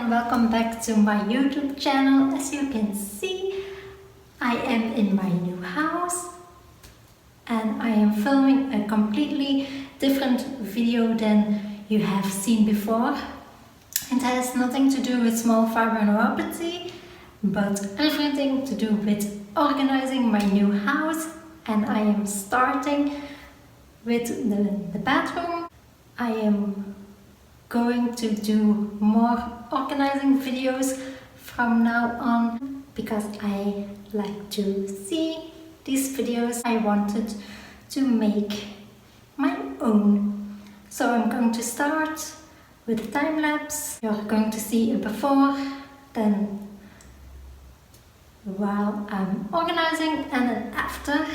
and welcome back to my YouTube channel. As you can see, I am in my new house and I am filming a completely different video than you have seen before. It has nothing to do with small fiber neuropathy, but everything to do with organizing my new house. And I am starting with the bathroom. I am going to do more organizing videos from now on because I like to see these videos. I wanted to make my own. So I'm going to start with a time lapse. You're going to see a before, then while I'm organizing, and an after.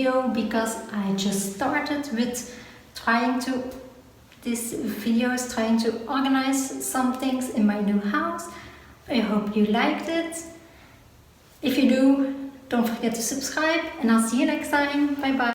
video because I just started with trying to organize some things in my new house. I hope you liked it. If you do, don't forget to subscribe and I'll see you next time. Bye bye.